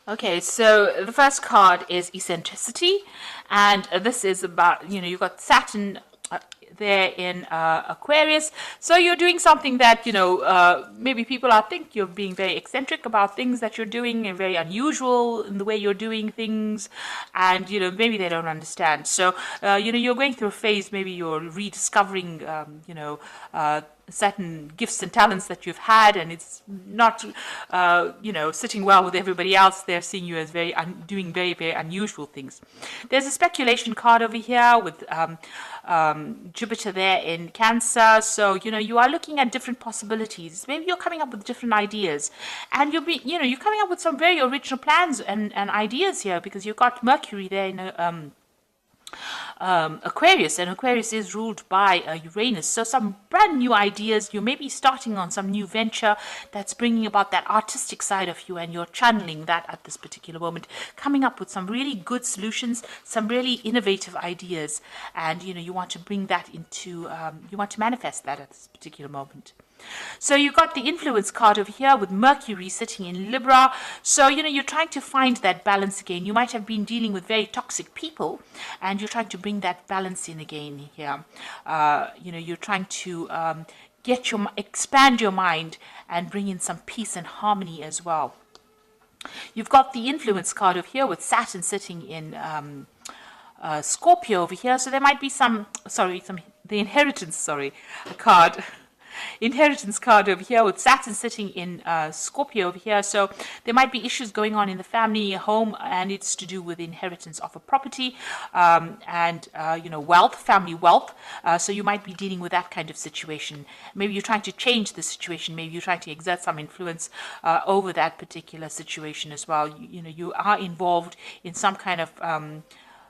Okay, so the first card is eccentricity, and this is about, you've got Saturn there in Aquarius. So you're doing something that, maybe people are think you're being very eccentric about things that you're doing and very unusual in the way you're doing things, and, maybe they don't understand. So, you're going through a phase, maybe you're rediscovering, certain gifts and talents that you've had, and it's not, sitting well with everybody else. They're seeing you as doing very, very unusual things. There's a speculation card over here with Jupiter there in Cancer. So, you are looking at different possibilities. Maybe you're coming up with different ideas, and you're coming up with some very original plans and ideas here, because you've got Mercury there in Aquarius, and Aquarius is ruled by Uranus. So some brand new ideas. You may be starting on some new venture that's bringing about that artistic side of you, and you're channeling that at this particular moment, coming up with some really good solutions, some really innovative ideas, and you want to bring that into, you want to manifest that at this particular moment. So you've got the influence card over here with Mercury sitting in Libra. So, you're trying to find that balance again. You might have been dealing with very toxic people, and you're trying to bring that balance in again here. You're trying to expand your mind and bring in some peace and harmony as well. You've got the influence card over here with Saturn sitting in Scorpio over here. So there might be the inheritance, card. Inheritance card over here with Saturn sitting in Scorpio over here. So there might be issues going on in the family home, and it's to do with inheritance of a property, and wealth, family wealth. So you might be dealing with that kind of situation. Maybe you're trying to change the situation. Maybe you're trying to exert some influence over that particular situation as well. You are involved in some kind of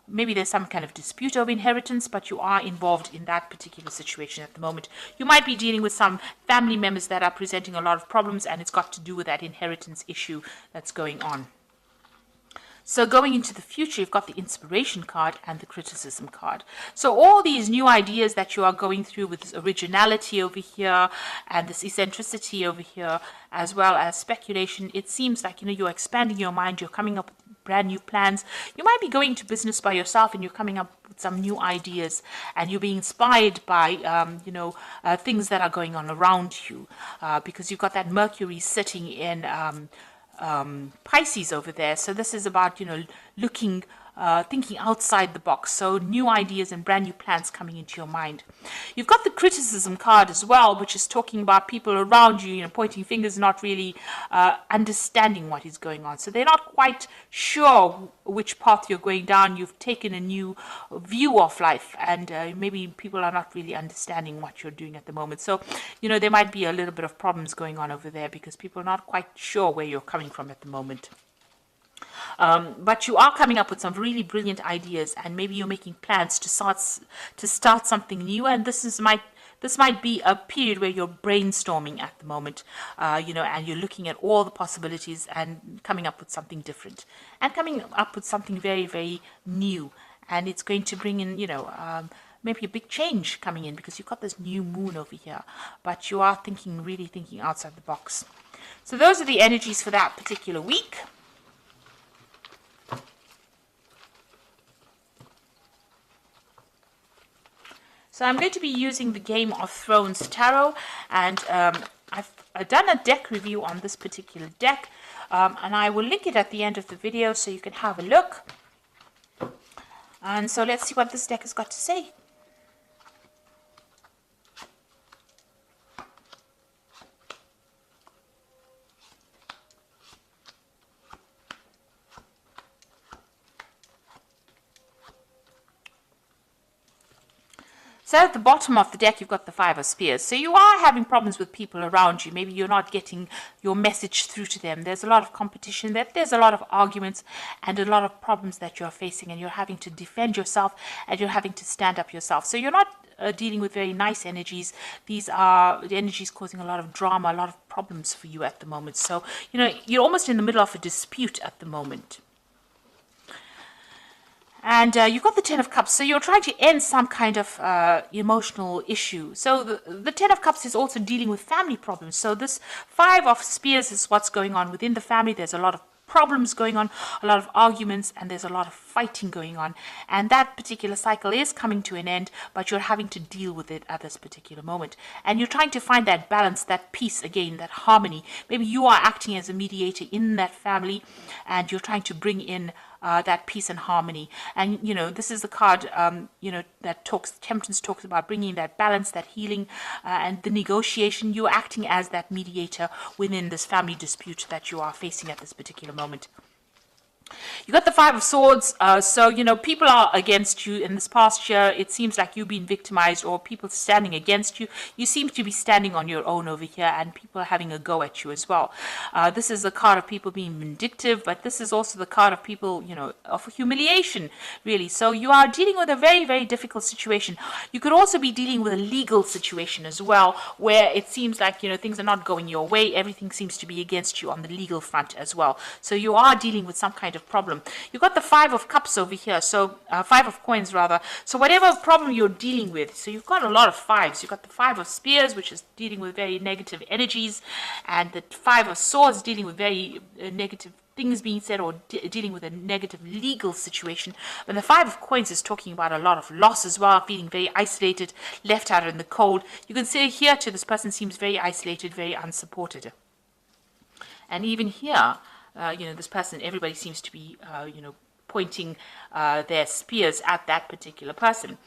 maybe there's some kind of dispute over inheritance, but you are involved in that particular situation at the moment. You might be dealing with some family members that are presenting a lot of problems, and it's got to do with that inheritance issue that's going on. So going into the future, you've got the inspiration card and the criticism card. So all these new ideas that you are going through with this originality over here and this eccentricity over here, as well as speculation, it seems like, you're expanding your mind, you're coming up with brand new plans. You might be going to business by yourself, and you're coming up with some new ideas, and you're being inspired by, things that are going on around you, because you've got that Mercury sitting in Pisces over there. So this is about, looking, thinking outside the box. So new ideas and brand new plans coming into your mind. You've got the criticism card as well, which is talking about people around you, pointing fingers, not really understanding what is going on. So they're not quite sure which path you're going down. You've taken a new view of life, and maybe people are not really understanding what you're doing at the moment. So, there might be a little bit of problems going on over there, because people are not quite sure where you're coming from at the moment. But you are coming up with some really brilliant ideas, and maybe you're making plans to start something new. And this might be a period where you're brainstorming at the moment, and you're looking at all the possibilities and coming up with something different, and coming up with something very, very new. And it's going to bring in, maybe a big change coming in, because you've got this new moon over here, but you are really thinking outside the box. So those are the energies for that particular week. So I'm going to be using the Game of Thrones Tarot, and I've done a deck review on this particular deck, and I will link it at the end of the video so you can have a look. And so let's see what this deck has got to say. So at the bottom of the deck, you've got the Five of Spears. So you are having problems with people around you. Maybe you're not getting your message through to them. There's a lot of competition. There's a lot of arguments and a lot of problems that you're facing, and you're having to defend yourself, and you're having to stand up yourself. So you're not dealing with very nice energies. These are the energies causing a lot of drama, a lot of problems for you at the moment. So, you're almost in the middle of a dispute at the moment. And you've got the Ten of Cups, so you're trying to end some kind of emotional issue. So the Ten of Cups is also dealing with family problems. So this Five of Spears is what's going on within the family. There's a lot of problems going on, a lot of arguments, and there's a lot of fighting going on. And that particular cycle is coming to an end, but you're having to deal with it at this particular moment. And you're trying to find that balance, that peace again, that harmony. Maybe you are acting as a mediator in that family, and you're trying to bring in that peace and harmony. And, this is the card, that Temperance talks about bringing that balance, that healing, and the negotiation. You're acting as that mediator within this family dispute that you are facing at this particular moment. You got the Five of Swords, so people are against you in this past year. It seems like you've been victimized, or people standing against you. You seem to be standing on your own over here, and people are having a go at you as well. This is the card of people being vindictive, but this is also the card of people, of humiliation, really. So you are dealing with a very, very difficult situation. You could also be dealing with a legal situation as well, where it seems like, things are not going your way. Everything seems to be against you on the legal front as well. So you are dealing with some kind of problem. You've got the Five of Cups over here, so Five of Coins rather. So whatever problem you're dealing with, so you've got a lot of fives. You've got the Five of Spears, which is dealing with very negative energies, and the Five of Swords dealing with very negative things being said, or dealing with a negative legal situation. But the Five of Coins is talking about a lot of loss as well, feeling very isolated, left out in the cold. You can say here too, this person seems very isolated, very unsupported. And even here, this person, everybody seems to be, pointing their spears at that particular person.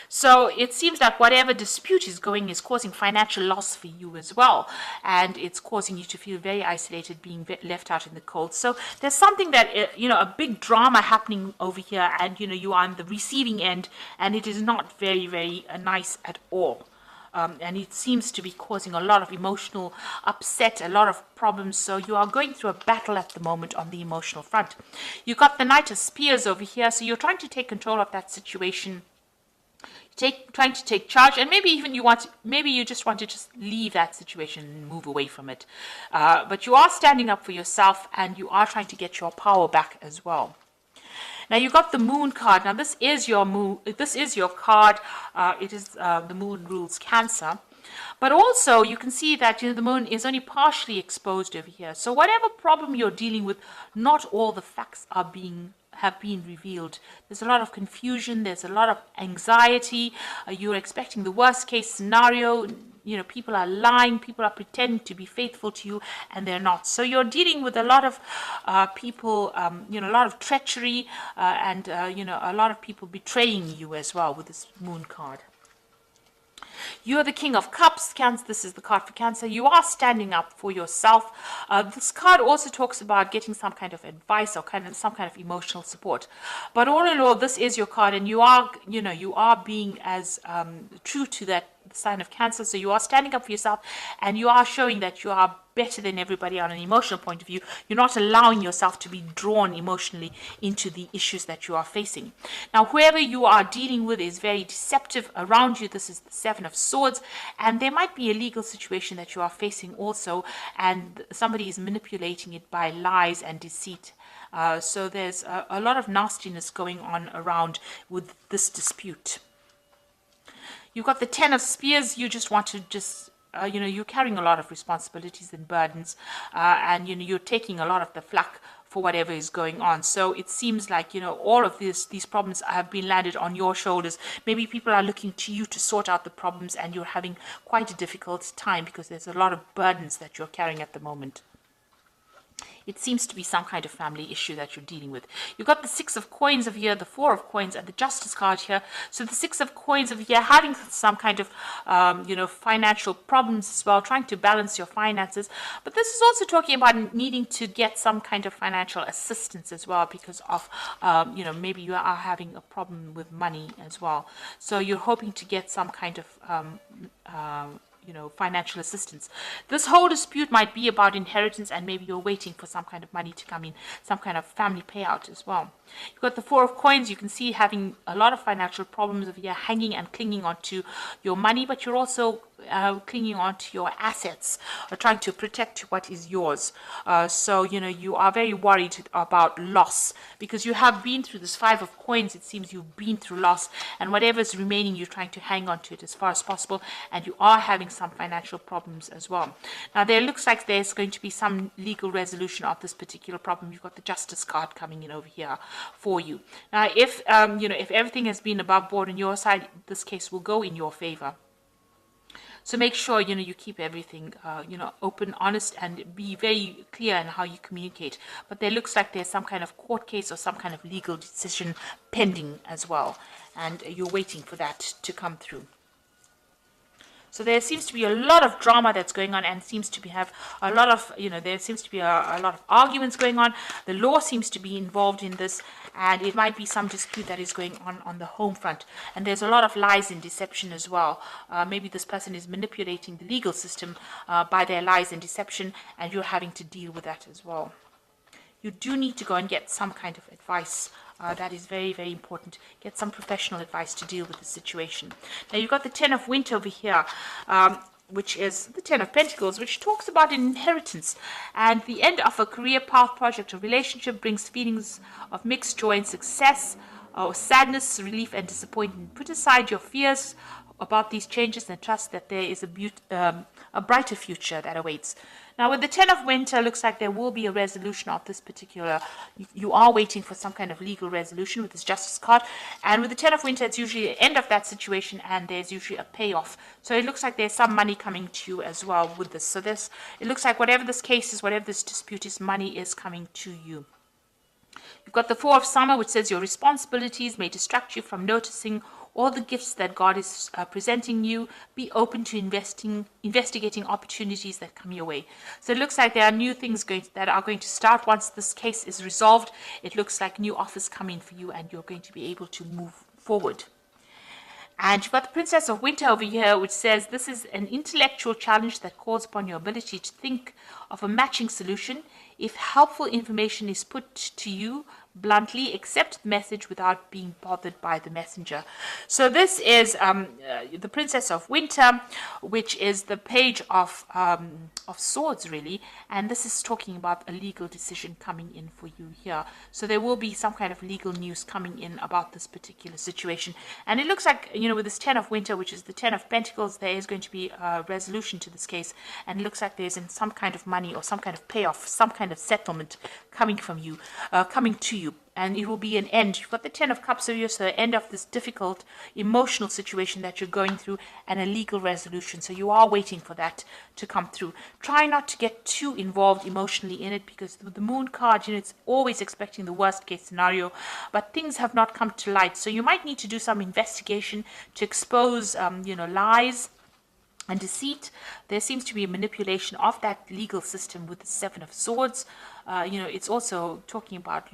So it seems like whatever dispute is causing financial loss for you as well. And it's causing you to feel very isolated, being left out in the cold. So there's something that, a big drama happening over here, and, you are on the receiving end, and it is not very, very nice at all. And it seems to be causing a lot of emotional upset, a lot of problems. So you are going through a battle at the moment on the emotional front. You've got the Knight of Spears over here. So you're trying to take control of that situation. Trying to take charge, and maybe even you just want to just leave that situation and move away from it. But you are standing up for yourself, and you are trying to get your power back as well. Now you got the Moon card. Now this is your moon. This is your card. It is the Moon rules Cancer, but also you can see that the Moon is only partially exposed over here. So whatever problem you're dealing with, not all the facts have been revealed. There's a lot of confusion. There's a lot of anxiety. You're expecting the worst case scenario. People are lying, people are pretending to be faithful to you, and they're not. So you're dealing with a lot of people, a lot of treachery, and, a lot of people betraying you as well with this Moon card. You're the King of Cups, Cancer. This is the card for Cancer. You are standing up for yourself. This card also talks about getting some kind of advice or some kind of emotional support. But all in all, this is your card, and you are being as true to that sign of Cancer. So you are standing up for yourself, and you are showing that you are better than everybody on an emotional point of view. You're not allowing yourself to be drawn emotionally into the issues that you are facing. Now, whoever you are dealing with is very deceptive around you. This is the Seven of Swords, and there might be a legal situation that you are facing also, and somebody is manipulating it by lies and deceit. So there's a lot of nastiness going on around with this dispute. You've got the Ten of Spears. You just want to you're carrying a lot of responsibilities and burdens, and you're taking a lot of the flack for whatever is going on. So it seems like all of these problems have been landed on your shoulders. Maybe people are looking to you to sort out the problems, and you're having quite a difficult time because there's a lot of burdens that you're carrying at the moment. It seems to be some kind of family issue that you're dealing with. You've got the Six of Coins over here, the Four of Coins, and the Justice card here. So the Six of Coins over here, having some kind of, financial problems as well, trying to balance your finances. But this is also talking about needing to get some kind of financial assistance as well because of, maybe you are having a problem with money as well. So you're hoping to get some kind of, financial assistance. This whole dispute might be about inheritance, and maybe you're waiting for some kind of money to come in, some kind of family payout as well. You've got the Four of Coins. You can see having a lot of financial problems over here, hanging and clinging onto your money, but you're also clinging on to your assets or trying to protect what is yours. So, you are very worried about loss because you have been through this Five of Coins. It seems you've been through loss, and whatever's remaining, you're trying to hang on to it as far as possible, and you are having some financial problems as well. Now, there looks like there's going to be some legal resolution of this particular problem. You've got the Justice card coming in over here for you. Now, if everything has been above board on your side, this case will go in your favor. So make sure, you keep everything, open, honest, and be very clear in how you communicate. But there looks like there's some kind of court case or some kind of legal decision pending as well. And you're waiting for that to come through. So there seems to be a lot of drama that's going on, and seems to have a lot of, there seems to be a lot of arguments going on. The law seems to be involved in this, and it might be some dispute that is going on the home front. And there's a lot of lies and deception as well. Maybe this person is manipulating the legal system by their lies and deception, and you're having to deal with that as well. You do need to go and get some kind of advice. That is very, very important. Get some professional advice to deal with the situation. Now, you've got the Ten of Winter over here, which is the Ten of Pentacles, which talks about an inheritance. And the end of a career path, project, or relationship brings feelings of mixed joy and success, or sadness, relief, and disappointment. Put aside your fears about these changes and trust that there is a brighter future that awaits. Now, with the Ten of Winter, looks like there will be a resolution of this particular. You are waiting for some kind of legal resolution with this Justice card. And with the Ten of Winter, it's usually the end of that situation, and there's usually a payoff. So it looks like there's some money coming to you as well with this. So it looks like whatever this case is, whatever this dispute is, money is coming to you. You've got the Four of Summer, which says your responsibilities may distract you from noticing all the gifts that God is presenting you. Be open to investigating opportunities that come your way. So it looks like there are new things that are going to start once this case is resolved. It looks like new offers come in for you, and you're going to be able to move forward. And you've got the Princess of Winter over here, which says this is an intellectual challenge that calls upon your ability to think of a matching solution. If helpful information is put to you bluntly, accept the message without being bothered by the messenger. So this is the Princess of Winter, which is the Page of Swords, really, and this is talking about a legal decision coming in for you here. So there will be some kind of legal news coming in about this particular situation, and it looks like, with this Ten of Winter, which is the Ten of Pentacles, there is going to be a resolution to this case, and it looks like there's some kind of money or some kind of payoff, some kind of settlement coming from you, coming to you. And it will be an end. You've got the Ten of Cups over here, so the end of this difficult emotional situation that you're going through, and a legal resolution. So you are waiting for that to come through. Try not to get too involved emotionally in it, because with the Moon card, it's always expecting the worst case scenario, but things have not come to light. So you might need to do some investigation to expose, lies and deceit. There seems to be a manipulation of that legal system with the Seven of Swords. It's also talking about,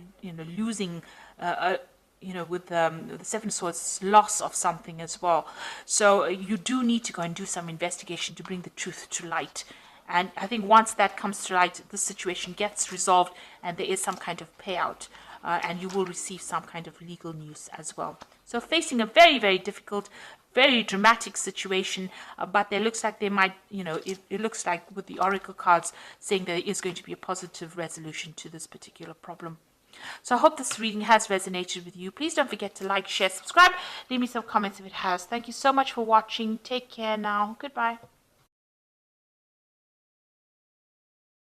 losing, with the Seven of Swords, loss of something as well. So you do need to go and do some investigation to bring the truth to light. And I think once that comes to light, the situation gets resolved, and there is some kind of payout. And you will receive some kind of legal news as well. So facing a very, very difficult, very dramatic situation, but there looks like they might, it looks like with the Oracle cards saying there is going to be a positive resolution to this particular problem. So I hope this reading has resonated with you. Please don't forget to like, share, subscribe. Leave me some comments if it has. Thank you so much for watching. Take care now. Goodbye.